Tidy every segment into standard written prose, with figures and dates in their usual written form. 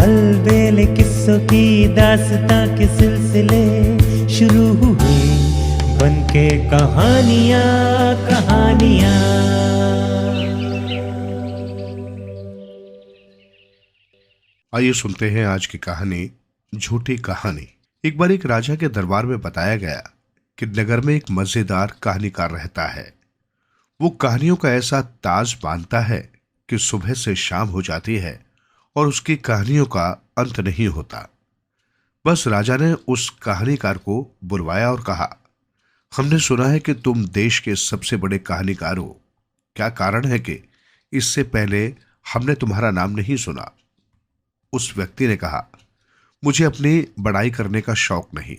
अलबेले किस्सों की दास्तां के सिलसिले शुरू हुए, बनके कहानियां कहानियां। आइए सुनते हैं आज की कहानी, झूठी कहानी। एक बार एक राजा के दरबार में बताया गया कि नगर में एक मजेदार कहानीकार रहता है। वो कहानियों का ऐसा ताज बांधता है कि सुबह से शाम हो जाती है और उसकी कहानियों का अंत नहीं होता। बस राजा ने उस कहानीकार को बुलवाया और कहा, हमने सुना है कि तुम देश के सबसे बड़े कहानीकार हो। क्या कारण है कि इससे पहले हमने तुम्हारा नाम नहीं सुना? उस व्यक्ति ने कहा, मुझे अपनी बड़ाई करने का शौक नहीं।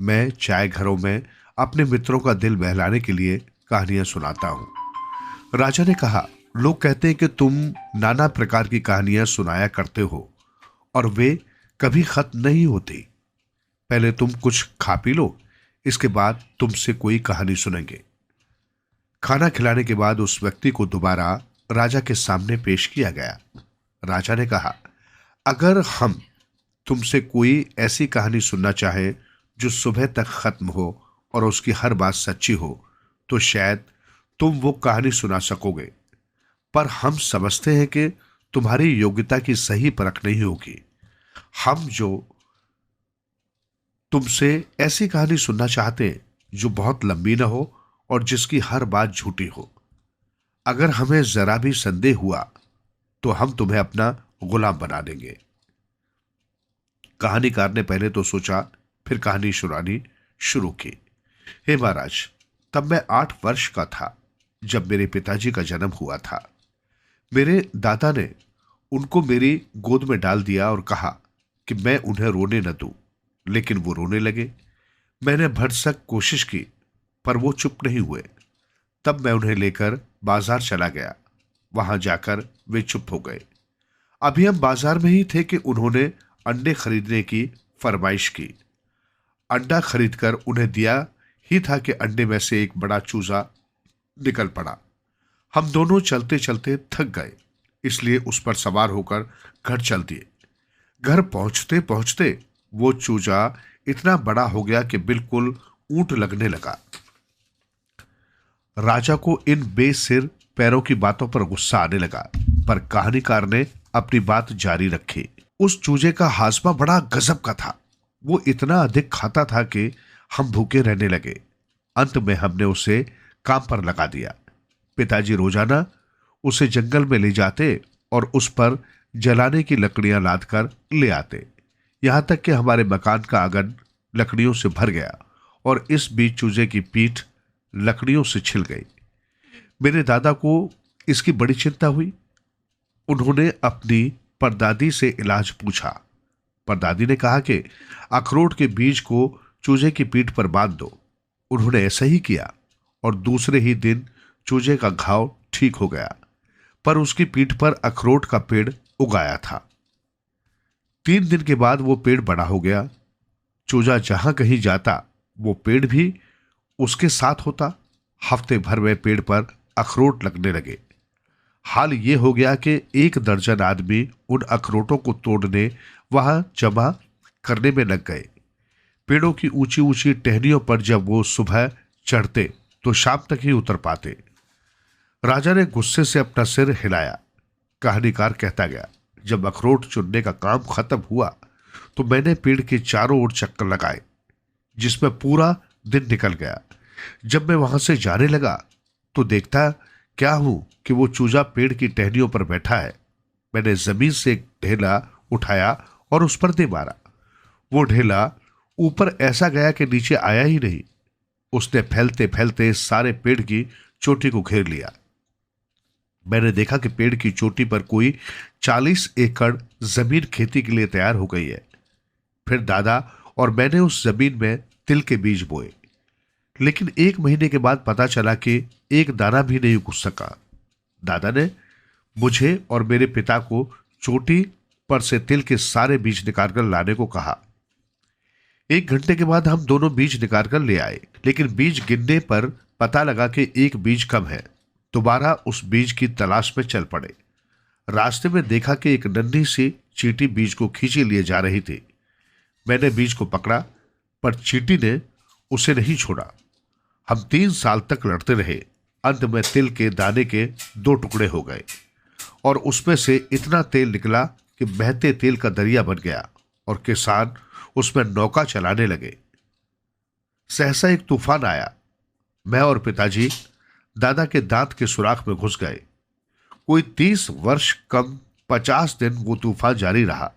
मैं चाय घरों में अपने मित्रों का दिल बहलाने के लिए कहानियां सुनाता हूं। राजा ने कहा, लोग कहते हैं कि तुम नाना प्रकार की कहानियां सुनाया करते हो और वे कभी खत्म नहीं होती। पहले तुम कुछ खा पी लो, इसके बाद तुमसे कोई कहानी सुनेंगे। खाना खिलाने के बाद उस व्यक्ति को दोबारा राजा के सामने पेश किया गया। राजा ने कहा, अगर हम तुमसे कोई ऐसी कहानी सुनना चाहें जो सुबह तक खत्म हो और उसकी हर बात सच्ची हो, तो शायद तुम वो कहानी सुना सकोगे। पर हम समझते हैं कि तुम्हारी योग्यता की सही परख नहीं होगी। हम जो तुमसे ऐसी कहानी सुनना चाहते हैं जो बहुत लंबी ना हो और जिसकी हर बात झूठी हो। अगर हमें जरा भी संदेह हुआ तो हम तुम्हें अपना गुलाम बना देंगे। कहानीकार ने पहले तो सोचा, फिर कहानी सुनानी शुरू की। हे महाराज, तब मैं 8 वर्ष का था जब मेरे पिताजी का जन्म हुआ था। मेरे दादा ने उनको मेरी गोद में डाल दिया और कहा कि मैं उन्हें रोने न दूं, लेकिन वो रोने लगे। मैंने भरसक कोशिश की पर वो चुप नहीं हुए। तब मैं उन्हें लेकर बाजार चला गया। वहां जाकर वे चुप हो गए। अभी हम बाजार में ही थे कि उन्होंने अंडे खरीदने की फरमाइश की। अंडा खरीदकर उन्हें दिया ही था कि अंडे में से एक बड़ा चूजा निकल पड़ा। हम दोनों चलते चलते थक गए, इसलिए उस पर सवार होकर घर चल दिए। घर पहुंचते पहुंचते वो चूजा इतना बड़ा हो गया कि बिल्कुल ऊंट लगने लगा। राजा को इन बेसिर पैरों की बातों पर गुस्सा आने लगा, पर कहानीकार ने अपनी बात जारी रखी। उस चूजे का हाजमा बड़ा गजब का था। वो इतना अधिक खाता था कि हम भूखे रहने लगे। अंत में हमने उसे काम पर लगा दिया। पिताजी रोजाना उसे जंगल में ले जाते और उस पर जलाने की लकड़ियां लादकर ले आते। यहां तक कि हमारे मकान का आंगन लकड़ियों से भर गया और इस बीच चूजे की पीठ लकड़ियों से छिल गई। मेरे दादा को इसकी बड़ी चिंता हुई। उन्होंने अपनी परदादी से इलाज पूछा। परदादी ने कहा कि अखरोट के बीज को चूजे की पीठ पर बांध दो। उन्होंने ऐसा ही किया और दूसरे ही दिन चूजे का घाव ठीक हो गया, पर उसकी पीठ पर अखरोट का पेड़ उगाया था। 3 दिन के बाद वो पेड़ बड़ा हो गया। चूजा जहां कहीं जाता वो पेड़ भी उसके साथ होता। हफ्ते भर में पेड़ पर अखरोट लगने लगे। हाल ये हो गया कि 1 दर्जन आदमी उन अखरोटों को तोड़ने वहां जमा करने में लग गए। पेड़ों की ऊंची ऊंची टहनियों पर जब वो सुबह चढ़ते तो शाम तक ही उतर पाते। राजा ने गुस्से से अपना सिर हिलाया। कहानीकार कहता गया, जब अखरोट चुनने का काम खत्म हुआ तो मैंने पेड़ के चारों ओर चक्कर लगाए, जिसमें पूरा दिन निकल गया। जब मैं वहां से जाने लगा तो देखता क्या हूं कि वो चूजा पेड़ की टहनियों पर बैठा है। मैंने जमीन से एक ढेला उठाया और उस पर दे मारा। वो ढेला ऊपर ऐसा गया कि नीचे आया ही नहीं। उसने फैलते फैलते सारे पेड़ की चोटी को घेर लिया। मैंने देखा कि पेड़ की चोटी पर कोई 40 एकड़ जमीन खेती के लिए तैयार हो गई है। फिर दादा और मैंने उस जमीन में तिल के बीज बोए, लेकिन 1 महीने के बाद पता चला कि एक दाना भी नहीं उग सका। दादा ने मुझे और मेरे पिता को चोटी पर से तिल के सारे बीज निकालकर लाने को कहा। 1 घंटे के बाद हम दोनों बीज निकालकर ले आए, लेकिन बीज गिनने पर पता लगा कि एक बीज कम है। दोबारा उस बीज की तलाश में चल पड़े। रास्ते में देखा कि एक नन्ही सी चींटी बीज को खींचे लिए जा रही थी। मैंने बीज को पकड़ा, पर चींटी ने उसे नहीं छोड़ा। हम 3 साल तक लड़ते रहे। अंत में तिल के दाने के 2 टुकड़े हो गए और उसमें से इतना तेल निकला कि बहते तेल का दरिया बन गया और किसान उसमें नौका चलाने लगे। सहसा एक तूफान आया। मैं और पिताजी दादा के दांत के सुराख में घुस गए। कोई 30 वर्ष कम 50 दिन वो तूफान जारी रहा।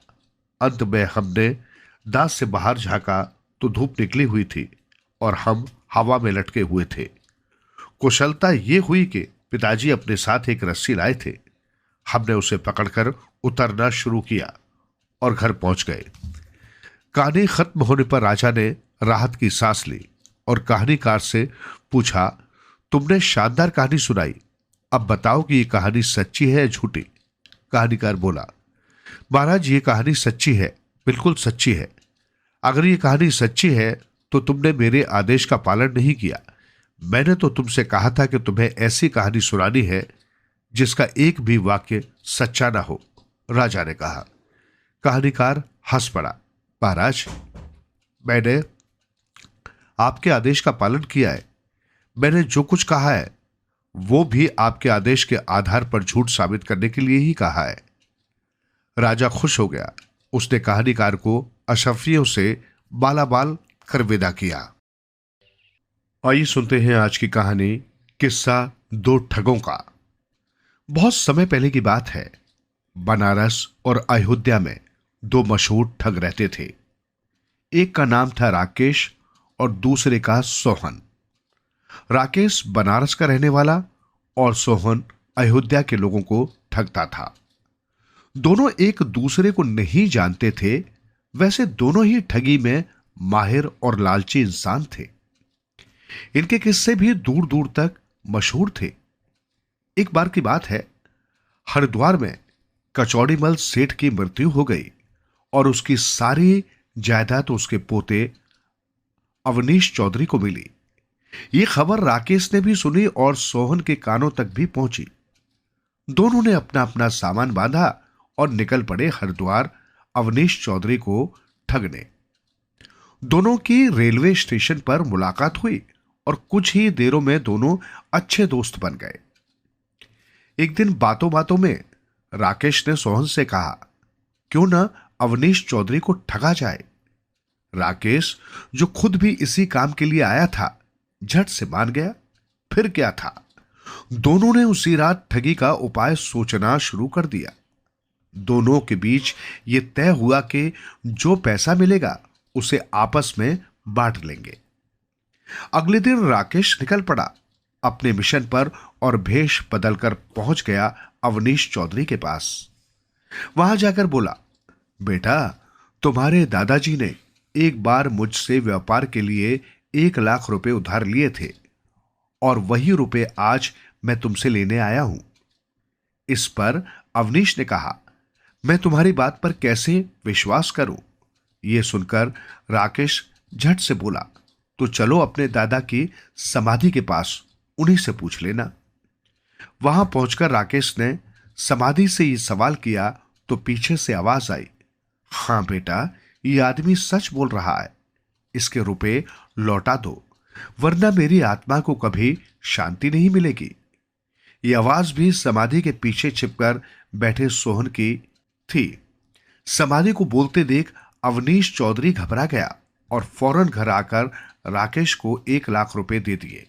अंत में हमने दांत से बाहर झांका तो धूप निकली हुई थी और हम हवा में लटके हुए थे। कुशलता ये हुई कि पिताजी अपने साथ एक रस्सी लाए थे। हमने उसे पकड़कर उतरना शुरू किया और घर पहुंच गए। कहानी खत्म होने पर राजा ने राहत की सांस ली और कहानीकार से पूछा, तुमने शानदार कहानी सुनाई, अब बताओ कि ये कहानी सच्ची है या झूठी। कहानीकार बोला, महाराज ये कहानी सच्ची है, बिल्कुल सच्ची है। अगर ये कहानी सच्ची है तो तुमने मेरे आदेश का पालन नहीं किया। मैंने तो तुमसे कहा था कि तुम्हें ऐसी कहानी सुनानी है जिसका एक भी वाक्य सच्चा ना हो। राजा ने कहा। कहानीकार हंस पड़ा, महाराज मैंने आपके आदेश का पालन किया है। मैंने जो कुछ कहा है वो भी आपके आदेश के आधार पर झूठ साबित करने के लिए ही कहा है। राजा खुश हो गया। उसने कहानीकार को अशफियों से बालाबाल कर विदा किया। आइए सुनते हैं आज की कहानी, किस्सा 2 ठगों का। बहुत समय पहले की बात है। बनारस और अयोध्या में 2 मशहूर ठग रहते थे। एक का नाम था राकेश और दूसरे का सोहन। राकेश बनारस का रहने वाला और सोहन अयोध्या के लोगों को ठगता था। दोनों एक दूसरे को नहीं जानते थे। वैसे दोनों ही ठगी में माहिर और लालची इंसान थे। इनके किस्से भी दूर दूर तक मशहूर थे। एक बार की बात है, हरिद्वार में कचौड़ीमल सेठ की मृत्यु हो गई और उसकी सारी जायदाद उसके पोते अवनीश चौधरी को मिली। यह खबर राकेश ने भी सुनी और सोहन के कानों तक भी पहुंची। दोनों ने अपना अपना सामान बांधा और निकल पड़े हरिद्वार अवनीश चौधरी को ठगने। दोनों की रेलवे स्टेशन पर मुलाकात हुई और कुछ ही देरों में दोनों अच्छे दोस्त बन गए। एक दिन बातों बातों में राकेश ने सोहन से कहा, क्यों ना अवनीश चौधरी को ठगा जाए। राकेश, जो खुद भी इसी काम के लिए आया था, झट से मान गया। फिर क्या था, दोनों ने उसी रात ठगी का उपाय सोचना शुरू कर दिया। दोनों के बीच यह तय हुआ कि जो पैसा मिलेगा उसे आपस में बांट लेंगे। अगले दिन राकेश निकल पड़ा अपने मिशन पर और भेष बदलकर पहुंच गया अवनीश चौधरी के पास। वहां जाकर बोला, बेटा, तुम्हारे दादाजी ने एक बार मुझसे व्यापार के लिए 1 लाख रुपए उधार लिए थे और वही रुपए आज मैं तुमसे लेने आया हूं। इस पर अवनीश ने कहा, मैं तुम्हारी बात पर कैसे विश्वास करूं। यह सुनकर राकेश झट से बोला, तो चलो अपने दादा की समाधि के पास, उन्हीं से पूछ लेना। वहां पहुंचकर राकेश ने समाधि से यह सवाल किया तो पीछे से आवाज आई, हां बेटा, यह आदमी सच बोल रहा है। इसके रुपए लौटा दो, वरना मेरी आत्मा को कभी शांति नहीं मिलेगी। यह आवाज भी समाधि के पीछे छिपकर बैठे सोहन की थी। समाधि को बोलते देख अवनीश चौधरी घबरा गया और फौरन घर आकर राकेश को 1 लाख रुपए दे दिए।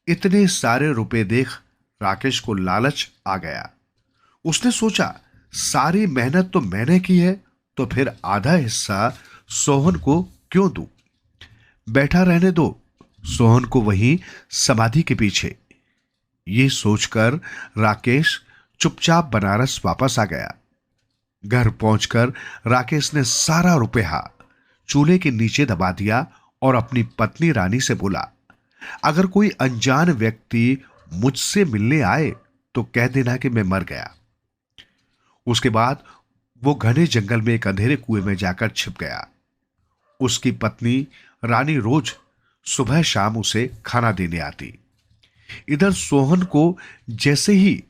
इतने सारे रुपए देख राकेश को लालच आ गया। उसने सोचा, सारी मेहनत तो मैंने की है, तो फिर आधा हिस्सा सोहन को क्यों दूं? बैठा रहने दो सोहन को वहीं समाधि के पीछे। ये सोचकर राकेश चुपचाप बनारस वापस आ गया। घर पहुंचकर राकेश ने सारा रुपया चूल्हे के नीचे दबा दिया और अपनी पत्नी रानी से बोला, अगर कोई अनजान व्यक्ति मुझसे मिलने आए तो कह देना कि मैं मर गया। उसके बाद वो घने जंगल में एक अंधेरे कुएं में जाकर छिप गया। उसकी पत्नी रानी रोज सुबह शाम उसे खाना देने आती। इधर सोहन को जैसे ही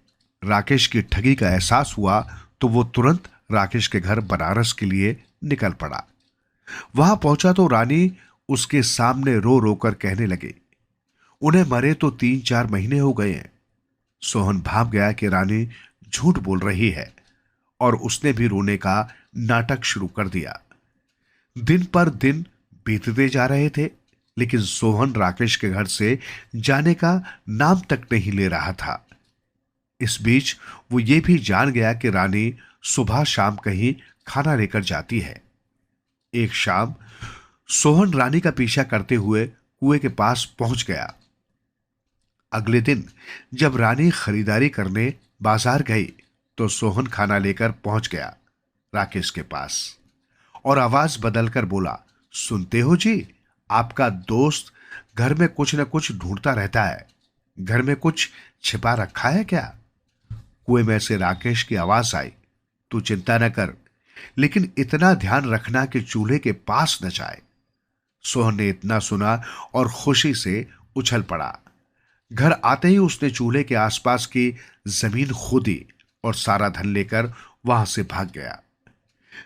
राकेश की ठगी का एहसास हुआ तो वो तुरंत राकेश के घर बनारस के लिए निकल पड़ा। वहां पहुंचा तो रानी उसके सामने रो रो कर कहने लगे, उन्हें मरे तो 3-4 महीने हो गए हैं। सोहन भाप गया कि रानी झूठ बोल रही है और उसने भी रोने का नाटक शुरू कर दिया। दिन पर दिन बीतते जा रहे थे, लेकिन सोहन राकेश के घर से जाने का नाम तक नहीं ले रहा था। इस बीच वो ये भी जान गया कि रानी सुबह शाम कहीं खाना लेकर जाती है। एक शाम सोहन रानी का पीछा करते हुए कुएं के पास पहुंच गया। अगले दिन जब रानी खरीदारी करने बाजार गई तो सोहन खाना लेकर पहुंच गया राकेश के पास और आवाज बदलकर बोला, सुनते हो जी, आपका दोस्त घर में कुछ न कुछ ढूंढता रहता है। घर में कुछ छिपा रखा है क्या? कुएं में से राकेश की आवाज आई, तू चिंता न कर, लेकिन इतना ध्यान रखना कि चूल्हे के पास न जाए। सोहन ने इतना सुना और खुशी से उछल पड़ा। घर आते ही उसने चूल्हे के आसपास की जमीन खोदी और सारा धन लेकर वहां से भाग गया।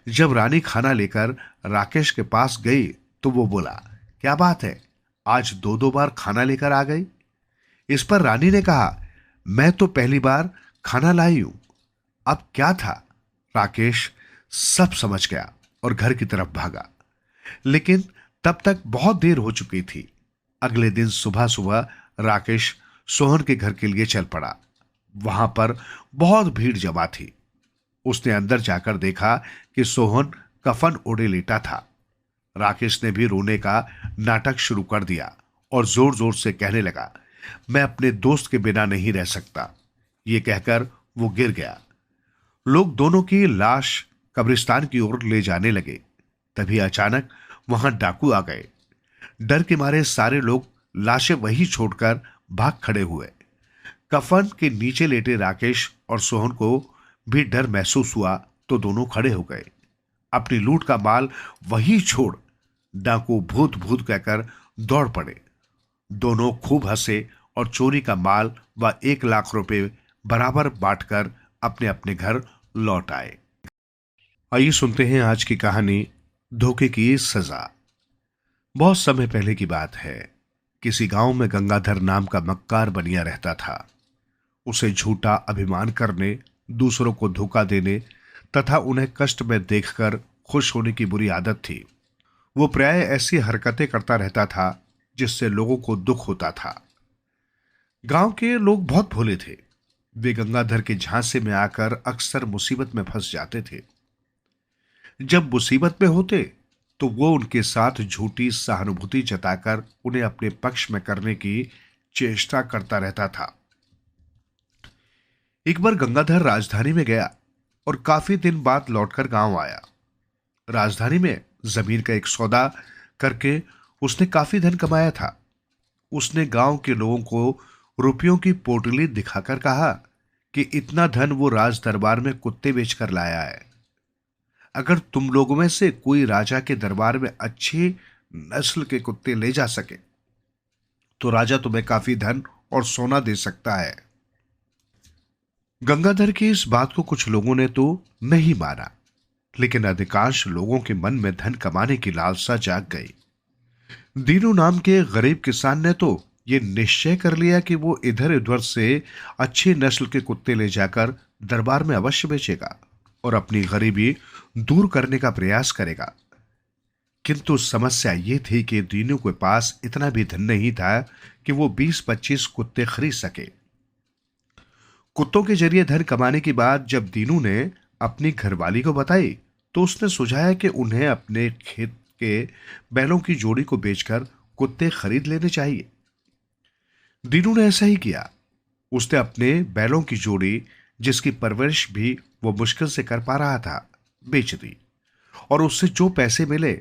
जब रानी खाना लेकर राकेश के पास गई तो वो बोला, क्या बात है, आज 2-2 बार खाना लेकर आ गई? इस पर रानी ने कहा, मैं तो पहली बार खाना लाई हूं। अब क्या था? राकेश सब समझ गया और घर की तरफ भागा, लेकिन तब तक बहुत देर हो चुकी थी। अगले दिन सुबह सुबह राकेश सोहन के घर के लिए चल पड़ा। वहां पर बहुत भीड़ जमा थी। उसने अंदर जाकर देखा कि सोहन कफन ओढ़े लेटा था। राकेश ने भी रोने का नाटक शुरू कर दिया और जोर जोर से कहने लगा, मैं अपने दोस्त के बिना नहीं रह सकता। ये कहकर वो गिर गया। लोग दोनों की लाश कब्रिस्तान की ओर ले जाने लगे। तभी अचानक वहां डाकू आ गए। डर के मारे सारे लोग लाशें वहीं छोड़कर भाग खड़े हुए। कफन के नीचे लेटे राकेश और सोहन को भी डर महसूस हुआ तो दोनों खड़े हो गए। अपनी लूट का माल वहीं छोड़ डाकू भूत भूत कहकर दौड़ पड़े। दोनों खूब हंसे और चोरी का माल व 1 लाख रुपए बराबर बांटकर अपने अपने घर लौट आए। आइए सुनते हैं आज की कहानी, धोखे की सजा। बहुत समय पहले की बात है। किसी गांव में गंगाधर नाम का मक्कार बनिया रहता था। उसे झूठा अभिमान करने, दूसरों को धोखा देने तथा उन्हें कष्ट में देखकर खुश होने की बुरी आदत थी। वो प्राय ऐसी हरकतें करता रहता था जिससे लोगों को दुख होता था। गांव के लोग बहुत भोले थे। वे गंगाधर के झांसे में आकर अक्सर मुसीबत में फंस जाते थे। जब मुसीबत में होते तो वो उनके साथ झूठी सहानुभूति जताकर उन्हें अपने पक्ष में करने की चेष्टा करता रहता था। एक बार गंगाधर राजधानी में गया और काफी दिन बाद लौटकर गांव आया। राजधानी में जमीन का एक सौदा करके उसने काफी धन कमाया था। उसने गांव के लोगों को रुपयों की पोटली दिखाकर कहा कि इतना धन वो राज दरबार में कुत्ते बेचकर लाया है। अगर तुम लोगों में से कोई राजा के दरबार में अच्छी नस्ल के कुत्ते ले जा सके तो राजा तुम्हें काफी धन और सोना दे सकता है। गंगाधर की इस बात को कुछ लोगों ने तो नहीं माना, लेकिन अधिकांश लोगों के मन में धन कमाने की लालसा जाग गई। दीनू नाम के गरीब किसान ने तो ये निश्चय कर लिया कि वो इधर उधर से अच्छी नस्ल के कुत्ते ले जाकर दरबार में अवश्य बेचेगा और अपनी गरीबी दूर करने का प्रयास करेगा। किंतु समस्या ये थी कि दीनू के पास इतना भी धन नहीं था कि वो 20-25 कुत्ते खरीद सके। कुत्तों के जरिए धन कमाने की बात जब दीनू ने अपनी घरवाली को बताई तो उसने सुझाया कि उन्हें अपने खेत के बैलों की जोड़ी को बेचकर कुत्ते खरीद लेने चाहिए। दीनू ने ऐसा ही किया। उसने अपने बैलों की जोड़ी, जिसकी परवरिश भी वो मुश्किल से कर पा रहा था, बेच दी और उससे जो पैसे मिले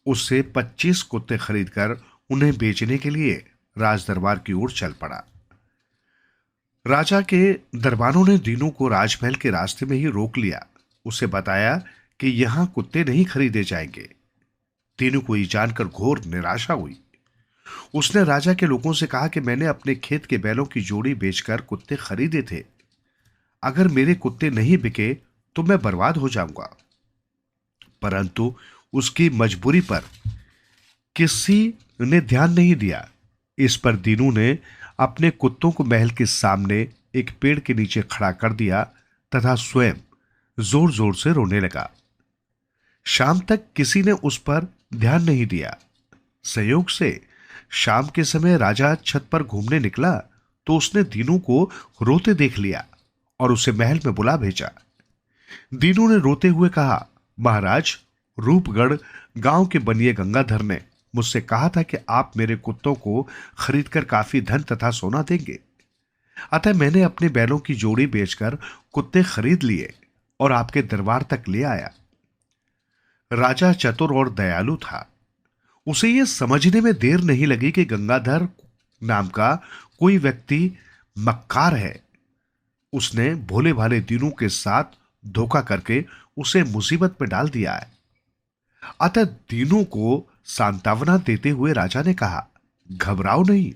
उससे 25 कुत्ते खरीदकर उन्हें बेचने के लिए राज दरबार की ओर चल पड़ा। राजा के दरबारों ने दीनू को राजमहल के रास्ते में ही रोक लिया। उसे बताया कि यहां कुत्ते नहीं खरीदे जाएंगे। दीनू को ये जानकर घोर निराशा हुई। उसने राजा के लोगों से कहा कि मैंने अपने खेत के बैलों की जोड़ी बेचकर कुत्ते खरीदे थे। अगर मेरे कुत्ते नहीं बिके तो मैं बर्बाद हो जाऊंगा। परंतु उसकी मजबूरी पर किसी ने ध्यान नहीं दिया। इस पर दीनू ने अपने कुत्तों को महल के सामने एक पेड़ के नीचे खड़ा कर दिया तथा स्वयं जोर जोर से रोने लगा। शाम तक किसी ने उस पर ध्यान नहीं दिया। संयोग से शाम के समय राजा छत पर घूमने निकला तो उसने दीनू को रोते देख लिया और उसे महल में बुला भेजा। दीनू ने रोते हुए कहा, महाराज, रूपगढ़ गांव के बनिए गंगाधर ने मुझसे कहा था कि आप मेरे कुत्तों को खरीदकर काफी धन तथा सोना देंगे। अतः मैंने अपने बैलों की जोड़ी बेचकर कुत्ते खरीद लिए और आपके दरबार तक ले आया। राजा चतुर और दयालु था। उसे यह समझने में देर नहीं लगी कि गंगाधर नाम का कोई व्यक्ति मक्कार है। उसने भोले भाले दीनू के साथ धोखा करके उसे मुसीबत में डाल दिया है। अतः दीनू को सांत्वना देते हुए राजा ने कहा, घबराओ नहीं,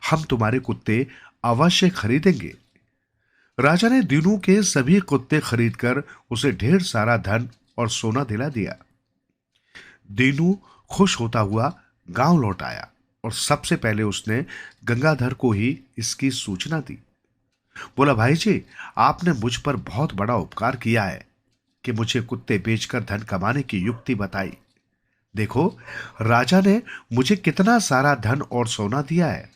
हम तुम्हारे कुत्ते अवश्य खरीदेंगे। राजा ने दीनू के सभी कुत्ते खरीदकर उसे ढेर सारा धन और सोना दिला दिया। दीनू खुश होता हुआ गांव लौट आया और सबसे पहले उसने गंगाधर को ही इसकी सूचना दी। बोला, भाई जी, आपने मुझ पर बहुत बड़ा उपकार किया है कि मुझे कुत्ते बेचकर धन कमाने की युक्ति बताई। देखो, राजा ने मुझे कितना सारा धन और सोना दिया है।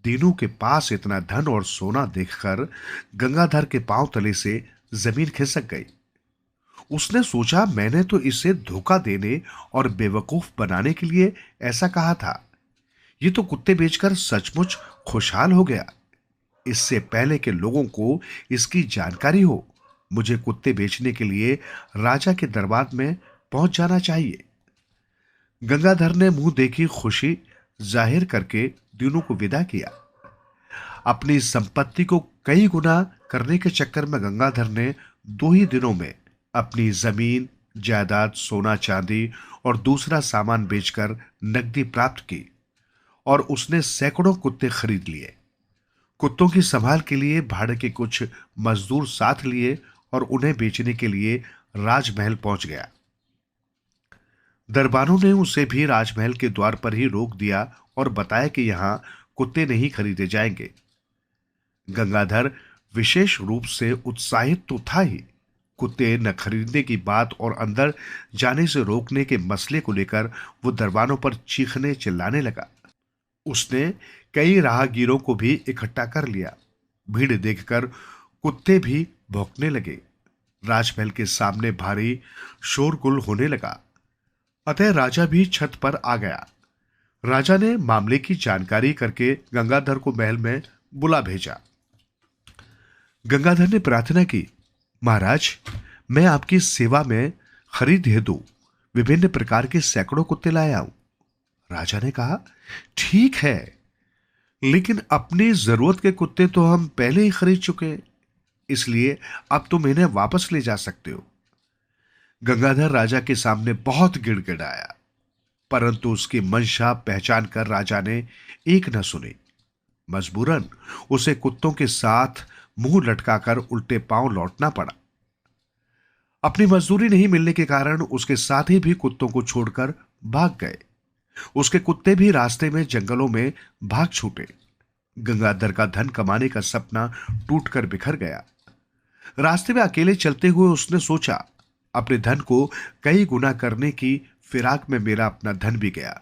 दीनू के पास इतना धन और सोना देखकर गंगाधर के पांव तले से जमीन खिसक गई। उसने सोचा, मैंने तो इसे धोखा देने और बेवकूफ बनाने के लिए ऐसा कहा था। ये तो कुत्ते बेचकर सचमुच खुशहाल हो गया। इससे पहले के लोगों को इसकी जानकारी हो, मुझे कुत्ते बेचने के लिए राजा के दरबार में पहुंच जाना चाहिए। गंगाधर ने मुंह देखी खुशी जाहिर करके दीनू को विदा किया। अपनी संपत्ति को कई गुना करने के चक्कर में गंगाधर ने 2 ही दिनों में अपनी जमीन, जायदाद, सोना चांदी और दूसरा सामान बेचकर नकदी प्राप्त की और उसने सैकड़ों कुत्ते खरीद लिए। कुत्तों की संभाल के लिए भाड़े के कुछ मजदूर साथ लिए और उन्हें बेचने के लिए राजमहल पहुंच गया। दरबारों ने उसे भी राजमहल के द्वार पर ही रोक दिया और बताया कि यहां कुत्ते नहीं खरीदे जाएंगे। गंगाधर विशेष रूप से उत्साहित तो था ही। कुत्ते न खरीदने की बात और अंदर जाने से रोकने के मसले को लेकर वो दरबारों पर चीखने चिल्लाने लगा। उसने कई राहगीरों को भी इकट्ठा कर लिया। भीड़ देखकर कुत्ते भी भौंकने लगे। राजमहल के सामने भारी शोरगुल होने लगा। अतः राजा भी छत पर आ गया। राजा ने मामले की जानकारी करके गंगाधर को महल में बुला भेजा। गंगाधर ने प्रार्थना की, महाराज, मैं आपकी सेवा में खरीद हेतु विभिन्न प्रकार के सैकड़ों कुत्ते लाया हूं। राजा ने कहा, ठीक है, लेकिन अपनी जरूरत के कुत्ते तो हम पहले ही खरीद चुके हैं, इसलिए अब तुम इन्हें वापस ले जा सकते हो। गंगाधर राजा के सामने बहुत गिड़गिड़ाया, परंतु उसकी मंशा पहचान कर राजा ने एक न सुनी। मजबूरन उसे कुत्तों के साथ मुंह लटकाकर उल्टे पांव लौटना पड़ा। अपनी मजदूरी नहीं मिलने के कारण उसके साथी भी कुत्तों को छोड़कर भाग गए। उसके कुत्ते भी रास्ते में जंगलों में भाग छूटे। गंगाधर का धन कमाने का सपना टूटकर बिखर गया। रास्ते में अकेले चलते हुए उसने सोचा, अपने धन को कई गुना करने की फिराक में मेरा अपना धन भी गया।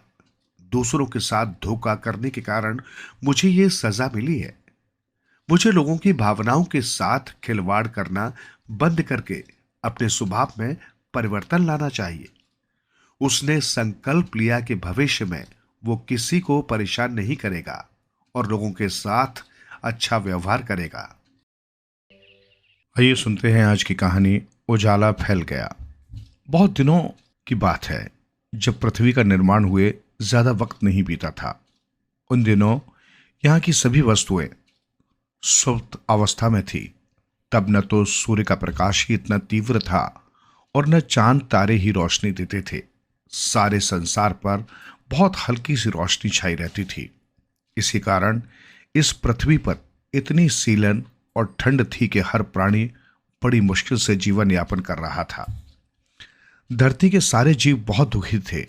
दूसरों के साथ धोखा करने के कारण मुझे ये सजा मिली है। मुझे लोगों की भावनाओं के साथ खिलवाड़ करना बंद करके अपने स्वभाव में परिवर्तन लाना चाहिए। उसने संकल्प लिया कि भविष्य में वो किसी को परेशान नहीं करेगा और लोगों के साथ अच्छा व्यवहार करेगा। आइए सुनते हैं आज की कहानी, उजाला फैल गया। बहुत दिनों की बात है जब पृथ्वी का निर्माण हुए ज्यादा वक्त नहीं बीता था। उन दिनों यहाँ की सभी वस्तुएं सुप्त अवस्था में थी। तब न तो सूर्य का प्रकाश ही इतना तीव्र था और न चांद तारे ही रोशनी देते थे। सारे संसार पर बहुत हल्की सी रोशनी छाई रहती थी। इसी कारण इस पृथ्वी पर इतनी सीलन और ठंड थी कि हर प्राणी बड़ी मुश्किल से जीवन यापन कर रहा था। धरती के सारे जीव बहुत दुखी थे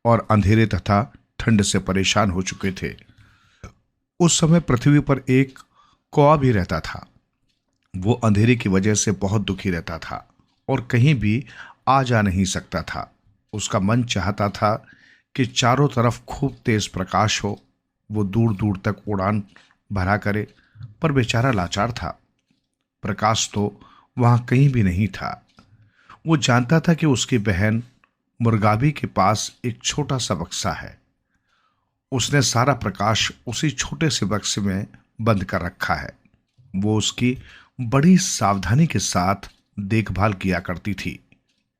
और अंधेरे तथा ठंड से परेशान हो चुके थे। उस समय पृथ्वी पर एक कौवा भी रहता था। वो अंधेरे की वजह से बहुत दुखी रहता था और कहीं भी आ जा नहीं सकता था। उसका मन चाहता था कि चारों तरफ खूब तेज प्रकाश हो, वो दूर दूर तक उड़ान भरा करे, पर बेचारा लाचार था। प्रकाश तो वहां कहीं भी नहीं था। वो जानता था कि उसकी बहन मुर्गाबी के पास एक छोटा सा बक्सा है। उसने सारा प्रकाश उसी छोटे से बक्से में बंद कर रखा है। वो उसकी बड़ी सावधानी के साथ देखभाल किया करती थी।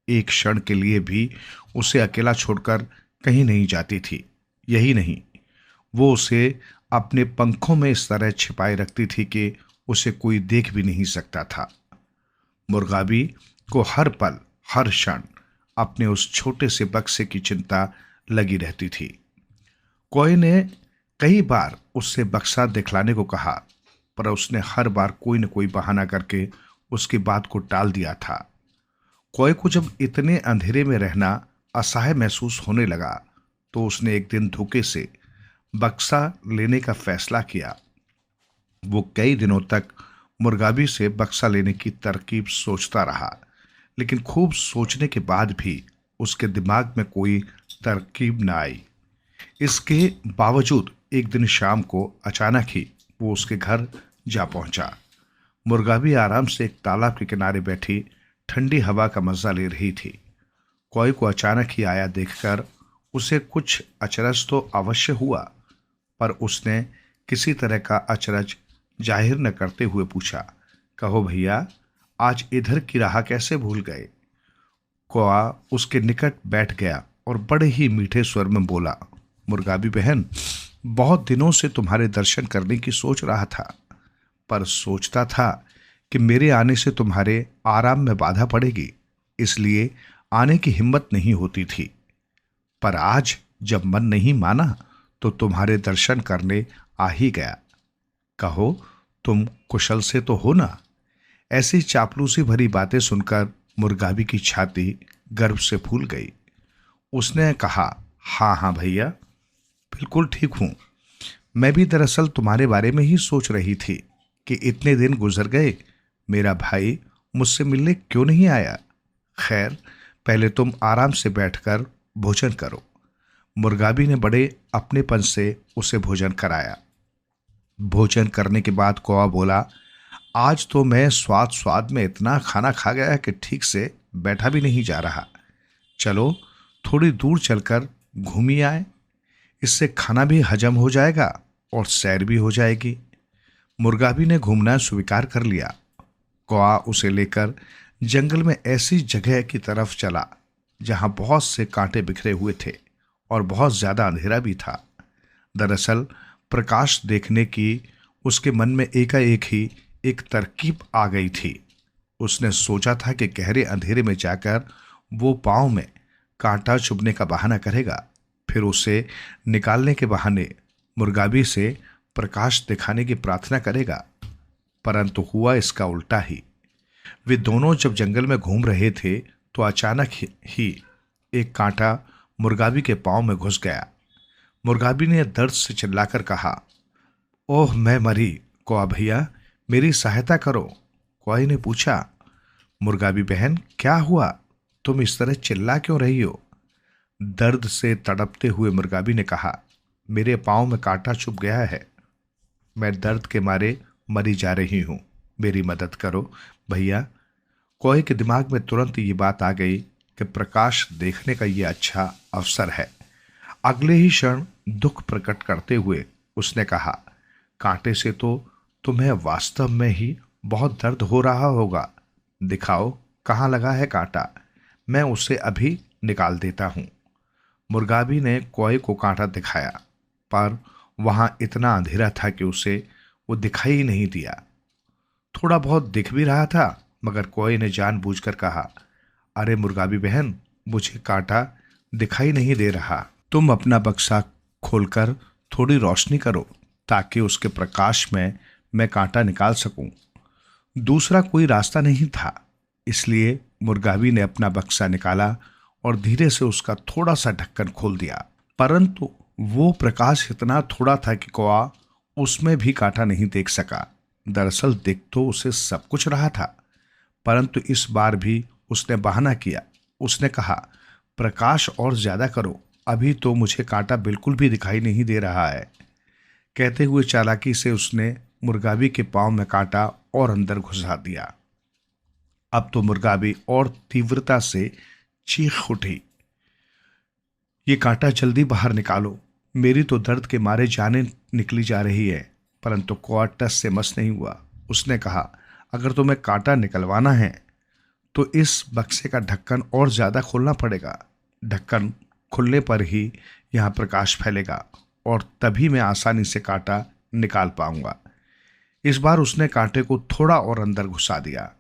एक क्षण के लिए भी उसे अकेला छोड़कर कहीं नहीं जाती थी। यही नहीं, वो उसे अपने पंखों में इस तरह छिपाए रखती थी कि उसे कोई देख भी नहीं सकता था। मुर्गाबी को हर पल हर क्षण अपने उस छोटे से बक्से की चिंता लगी रहती थी। कोई ने कई बार उससे बक्सा दिखलाने को कहा, पर उसने हर बार कोई न कोई बहाना करके उसकी बात को टाल दिया था। कोई को जब इतने अंधेरे में रहना असह्य महसूस होने लगा तो उसने एक दिन धोखे से बक्सा लेने का फैसला किया। वो कई दिनों तक मुर्गाबी से बक्सा लेने की तरकीब सोचता रहा, लेकिन खूब सोचने के बाद भी उसके दिमाग में कोई तरकीब न आई। इसके बावजूद एक दिन शाम को अचानक ही वो उसके घर जा पहुंचा। मुर्गाबी आराम से एक तालाब के किनारे बैठी ठंडी हवा का मजा ले रही थी। कोई को अचानक ही आया देखकर उसे कुछ अचरज तो अवश्य हुआ, पर उसने किसी तरह का अचरज जाहिर न करते हुए पूछा, कहो भैया, आज इधर की राह कैसे भूल गए? कौआ उसके निकट बैठ गया और बड़े ही मीठे स्वर में बोला, मुर्गाबी बहन, बहुत दिनों से तुम्हारे दर्शन करने की सोच रहा था, पर सोचता था कि मेरे आने से तुम्हारे आराम में बाधा पड़ेगी, इसलिए आने की हिम्मत नहीं होती थी। पर आज जब मन नहीं माना तो तुम्हारे दर्शन करने आ ही गया। कहो, तुम कुशल से तो हो ना? ऐसी चापलूसी भरी बातें सुनकर मुर्गाबी की छाती गर्व से फूल गई। उसने कहा, हाँ हाँ भैया, बिल्कुल ठीक हूं। मैं भी दरअसल तुम्हारे बारे में ही सोच रही थी कि इतने दिन गुजर गए, मेरा भाई मुझसे मिलने क्यों नहीं आया? खैर, पहले तुम आराम से बैठकर भोजन करो। मुर्गाबी ने बड़े अपनेपन से उसे भोजन कराया। भोजन करने के बाद कौवा बोला, आज तो मैं स्वाद में इतना खाना खा गया कि ठीक से बैठा भी नहीं जा रहा। चलो थोड़ी दूर चलकर घूमी आए, इससे खाना भी हजम हो जाएगा और सैर भी हो जाएगी। मुर्गाबी ने घूमना स्वीकार कर लिया। कौवा उसे लेकर जंगल में ऐसी जगह की तरफ चला जहां बहुत से कांटे बिखरे हुए थे और बहुत ज्यादा अंधेरा भी था। दरअसल प्रकाश देखने की उसके मन में एकाएक ही एक तरकीब आ गई थी। उसने सोचा था कि गहरे अंधेरे में जाकर वो पांव में कांटा चुभने का बहाना करेगा, फिर उसे निकालने के बहाने मुर्गाबी से प्रकाश दिखाने की प्रार्थना करेगा। परंतु हुआ इसका उल्टा ही। वे दोनों जब जंगल में घूम रहे थे तो अचानक ही एक कांटा मुर्गाबी के पांव में घुस गया। मुर्गाबी ने दर्द से चिल्लाकर कहा, ओह मैं मरी, कौवा भैया मेरी सहायता करो। कौवे ने पूछा, मुर्गाबी बहन क्या हुआ, तुम इस तरह चिल्ला क्यों रही हो? दर्द से तड़पते हुए मुर्गाबी ने कहा, मेरे पांव में कांटा चुभ गया है, मैं दर्द के मारे मरी जा रही हूं, मेरी मदद करो भैया। कौवे के दिमाग में तुरंत ये बात आ गई कि प्रकाश देखने का ये अच्छा अवसर है। अगले ही क्षण दुख प्रकट करते हुए उसने कहा, कांटे से तो तुम्हें वास्तव में ही बहुत दर्द हो रहा होगा, दिखाओ कहाँ लगा है कांटा, मैं उसे अभी निकाल देता हूं। मुर्गाबी ने कौवे को कांटा दिखाया, पर वहां इतना अंधेरा था कि उसे वो दिखाई ही नहीं दिया। थोड़ा बहुत दिख भी रहा था, मगर कौवे ने जानबूझकर कहा, अरे मुर्गाबी बहन, मुझे कांटा दिखाई नहीं दे रहा, तुम अपना बक्सा खोलकर थोड़ी रोशनी करो ताकि उसके प्रकाश में मैं कांटा निकाल सकूं। दूसरा कोई रास्ता नहीं था, इसलिए मुर्गावी ने अपना बक्सा निकाला और धीरे से उसका थोड़ा सा ढक्कन खोल दिया। परंतु वो प्रकाश इतना थोड़ा था कि कौआ उसमें भी कांटा नहीं देख सका। दरअसल देख तो उसे सब कुछ रहा था, परंतु इस बार भी उसने बहाना किया। उसने कहा, प्रकाश और ज्यादा करो, अभी तो मुझे कांटा बिल्कुल भी दिखाई नहीं दे रहा है। कहते हुए चालाकी से उसने मुर्गावी के पांव में कांटा और अंदर घुसा दिया। अब तो मुर्गावी और तीव्रता से चीख उठी, ये कांटा जल्दी बाहर निकालो, मेरी तो दर्द के मारे जाने निकली जा रही है। परंतु कौआ टस से मस नहीं हुआ। उसने कहा, अगर तुम्हें कांटा निकलवाना है तो इस बक्से का ढक्कन और ज्यादा खोलना पड़ेगा। ढक्कन खुलने पर ही यहाँ प्रकाश फैलेगा और तभी मैं आसानी से कांटा निकाल पाऊंगा। इस बार उसने कांटे को थोड़ा और अंदर घुसा दिया।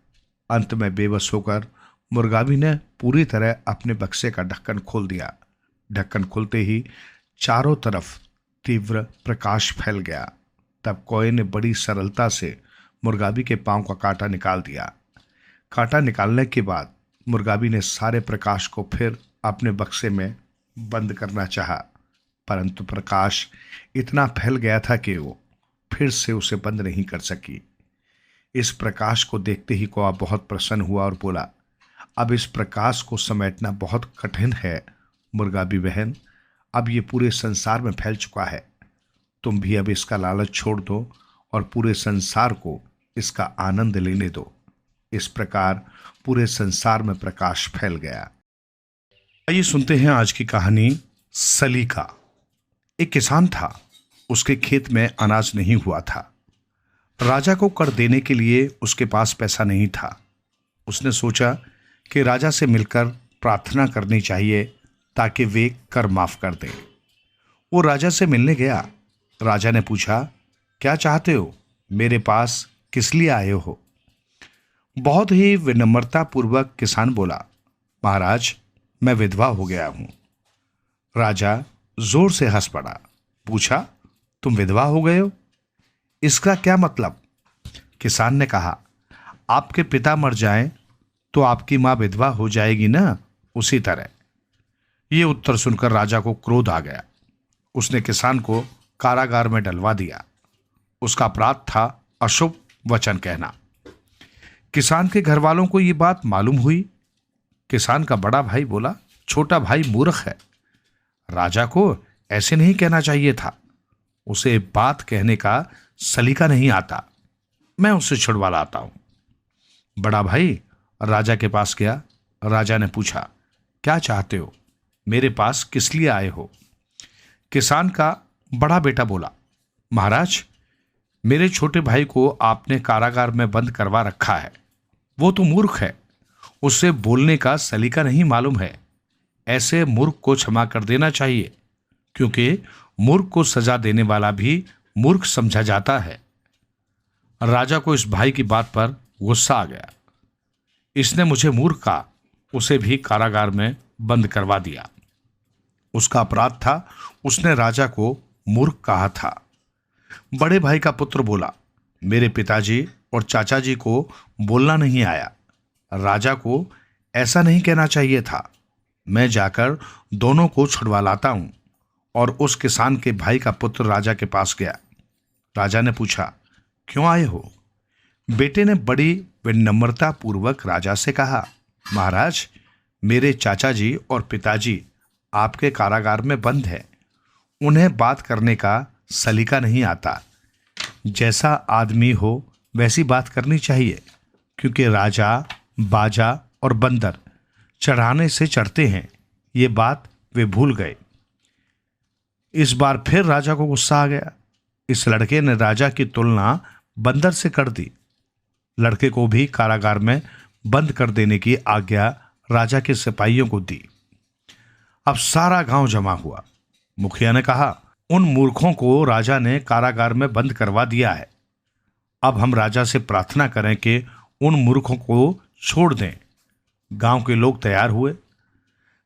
अंत में बेबस होकर मुर्गावी ने पूरी तरह अपने बक्से का ढक्कन खोल दिया। ढक्कन खुलते ही चारों तरफ तीव्र प्रकाश फैल गया। तब कौए ने बड़ी सरलता से मुर्गावी के पांव का कांटा निकाल दिया। कांटा निकालने के बाद मुर्गावी ने सारे प्रकाश को फिर अपने बक्से में बंद करना चाहा, परंतु प्रकाश इतना फैल गया था कि वो फिर से उसे बंद नहीं कर सकी। इस प्रकाश को देखते ही कौआ बहुत प्रसन्न हुआ और बोला, अब इस प्रकाश को समेटना बहुत कठिन है मुर्गावी बहन, अब ये पूरे संसार में फैल चुका है। तुम भी अब इसका लालच छोड़ दो और पूरे संसार को इसका आनंद लेने दो। इस प्रकार पूरे संसार में प्रकाश फैल गया। आइए सुनते हैं आज की कहानी, सलीका। एक किसान था, उसके खेत में अनाज नहीं हुआ था। राजा को कर देने के लिए उसके पास पैसा नहीं था। उसने सोचा कि राजा से मिलकर प्रार्थना करनी चाहिए ताकि वे कर माफ कर दें। वो राजा से मिलने गया। राजा ने पूछा, क्या चाहते हो, मेरे पास किस लिए आए हो? बहुत ही विनम्रता पूर्वक किसान बोला, महाराज, मैं विधवा हो गया हूं। राजा जोर से हंस पड़ा, पूछा, तुम विधवा हो गए हो, इसका क्या मतलब? किसान ने कहा, आपके पिता मर जाएं तो आपकी मां विधवा हो जाएगी ना, उसी तरह। ये उत्तर सुनकर राजा को क्रोध आ गया। उसने किसान को कारागार में डलवा दिया। उसका अपराध था अशुभ वचन कहना। किसान के घर वालों को ये बात मालूम हुई। किसान का बड़ा भाई बोला, छोटा भाई मूर्ख है, राजा को ऐसे नहीं कहना चाहिए था, उसे बात कहने का सलीका नहीं आता, मैं उसे छुड़वा लाता हूं। बड़ा भाई राजा के पास गया। राजा ने पूछा, क्या चाहते हो, मेरे पास किस लिए आए हो? किसान का बड़ा बेटा बोला, महाराज, मेरे छोटे भाई को आपने कारागार में बंद करवा रखा है। वो तो मूर्ख है, उसे बोलने का सलीका नहीं मालूम है। ऐसे मूर्ख को क्षमा कर देना चाहिए, क्योंकि मूर्ख को सजा देने वाला भी मूर्ख समझा जाता है। राजा को इस भाई की बात पर गुस्सा आ गया। इसने मुझे मूर्ख कहा, उसे भी कारागार में बंद करवा दिया। उसका अपराध था, उसने राजा को मूर्ख कहा था। बड़े भाई का पुत्र बोला, मेरे पिताजी और चाचा जी को बोलना नहीं आया, राजा को ऐसा नहीं कहना चाहिए था। मैं जाकर दोनों को छुड़वा लाता हूं। और उस किसान के भाई का पुत्र राजा के पास गया। राजा ने पूछा, क्यों आए हो? बेटे ने बड़ी विनम्रता पूर्वक राजा से कहा, महाराज, मेरे चाचा जी और पिताजी आपके कारागार में बंद है, उन्हें बात करने का सलीका नहीं आता। जैसा आदमी हो वैसी बात करनी चाहिए, क्योंकि राजा, बाजा और बंदर चढ़ाने से चढ़ते हैं, ये बात वे भूल गए। इस बार फिर राजा को गुस्सा आ गया। इस लड़के ने राजा की तुलना बंदर से कर दी। लड़के को भी कारागार में बंद कर देने की आज्ञा राजा के सिपाहियों को दी। अब सारा गांव जमा हुआ। मुखिया ने कहा, उन मूर्खों को राजा ने कारागार में बंद करवा दिया है। अब हम राजा से प्रार्थना करें कि उन मूर्खों को छोड़ दें। गांव के लोग तैयार हुए।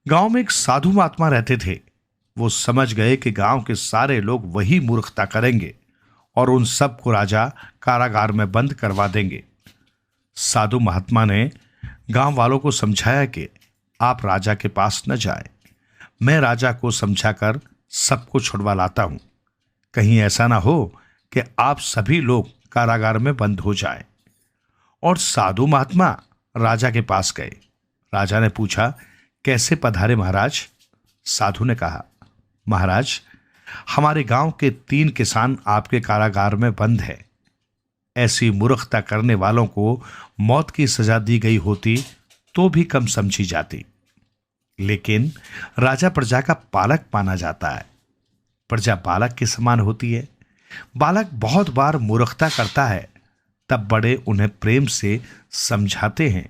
गांव में एक साधु महात्मा रहते थे। वो समझ गए कि गांव के सारे लोग वही मूर्खता करेंगे और उन सब को राजा कारागार में बंद करवा देंगे। साधु महात्मा ने गांव वालों को समझाया कि आप राजा के पास न जाएं। मैं राजा को समझाकर सबको छुड़वा लाता हूं। कहीं ऐसा ना हो कि आप सभी लोग कारागार में बंद हो जाएं। और साधु महात्मा राजा के पास गए। राजा ने पूछा, कैसे पधारे महाराज? साधु ने कहा, महाराज, हमारे गांव के 3 किसान आपके कारागार में बंद हैं। ऐसी मूर्खता करने वालों को मौत की सजा दी गई होती तो भी कम समझी जाती, लेकिन राजा प्रजा का पालक माना जाता है। प्रजा बालक के समान होती है। बालक बहुत बार मूर्खता करता है, तब बड़े उन्हें प्रेम से समझाते हैं,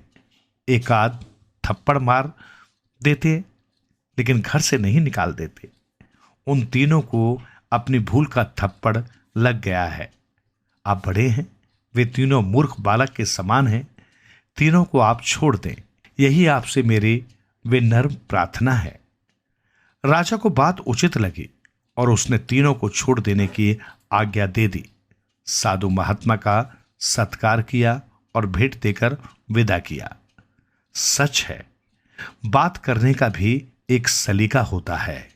एक आध थप्पड़ मार देते, लेकिन घर से नहीं निकाल देते। उन तीनों को अपनी भूल का थप्पड़ लग गया है। आप बड़े हैं, वे तीनों मूर्ख बालक के समान हैं। तीनों को आप छोड़ दें, यही आपसे मेरी विनम्र प्रार्थना है। राजा को बात उचित लगी और उसने तीनों को छोड़ देने की आज्ञा दे दी। साधु महात्मा का सत्कार किया और भेंट देकर विदा किया। सच है, बात करने का भी एक सलीका होता है।